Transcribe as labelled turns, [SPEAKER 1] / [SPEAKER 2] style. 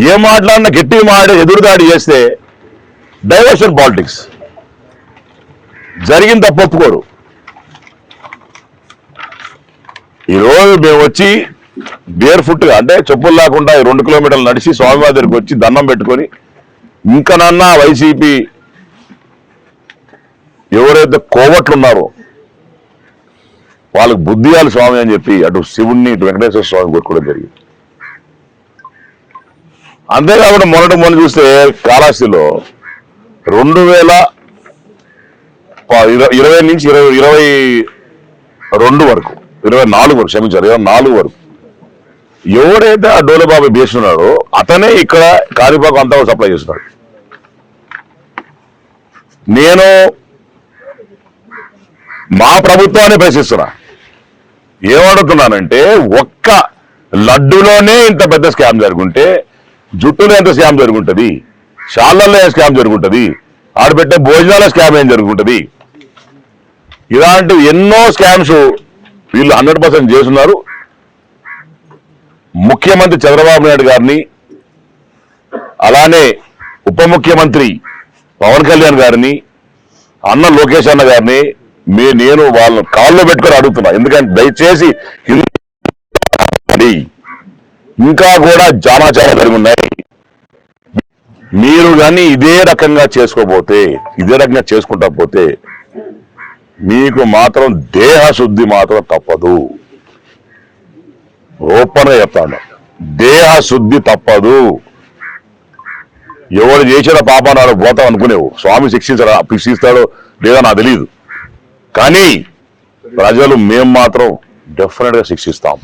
[SPEAKER 1] ఏ మాట్లాడినా గట్టి ఎదురుదాడి చేస్తే డైవర్షన్ పాలిటిక్స్ జరిగిన తప్పు ఒప్పుకోరు. ఈరోజు మేము వచ్చి బేర్ ఫుట్గా అంటే చెప్పులు లేకుండా 2 కిలోమీటర్లు నడిచి స్వామివారి దగ్గరికి వచ్చి దండం పెట్టుకొని ఇంకనన్నా వైసీపీ ఎవరైతే కోవట్లు ఉన్నారో వాళ్ళకి బుద్ధియాలు స్వామి అని చెప్పి అటు శివుణ్ణి ఇటు వెంకటేశ్వర స్వామి కోరుకోవడం జరిగింది. అంతేకాకుండా మొన్న చూస్తే కాళహస్తిలో 2020 నుంచి 2022 వరకు 24 వరకు క్షమించారు 24 వరకు ఎవరైతే ఆ డోలేబాబు బేస్తున్నాడో అతనే ఇక్కడ కాణిపాకం అంతా సప్లై చేస్తున్నాడు. నేను మా ప్రభుత్వాన్ని ప్రశ్నిస్తున్నా. ఏమడుగుతున్నానంటే ఒక్క లడ్డులోనే ఇంత పెద్ద స్కామ్ జరుగుంటే జుట్టులో ఎంత స్కామ్ జరుగుంటది, షాళ్ళల్లో ఏ స్కామ్ జరుగుంటది, ఆడబెట్టే భోజనాల స్కామ్ ఏం జరుగుంటది. ఇలాంటి ఎన్నో స్కామ్స్ వీళ్ళు 100% చేస్తున్నారు. ముఖ్యమంత్రి చంద్రబాబు నాయుడు గారిని అలానే ఉప ముఖ్యమంత్రి పవన్ కళ్యాణ్ గారిని అన్న లోకేష్ అన్న గారిని నేను వాళ్ళని కాల్లో పెట్టుకొని అడుగుతున్నా. ఎందుకంటే దయచేసి ఇంకా కూడా చాలా జరిగి ఉన్నాయి. మీరు కానీ ఇదే రకంగా చేసుకుంటా పోతే మీకు మాత్రం దేహ శుద్ధి మాత్రం తప్పదు. ఓపెన్ గా చెప్తాను, దేహ శుద్ధి తప్పదు. ఎవరు చేసిన పాపానాడు పోతాం అనుకునేవు. స్వామి శిక్షిస్తాడో లేదా నాకు తెలియదు, కానీ ప్రజలు మేము మాత్రం డెఫినెట్ గా శిక్షిస్తాం.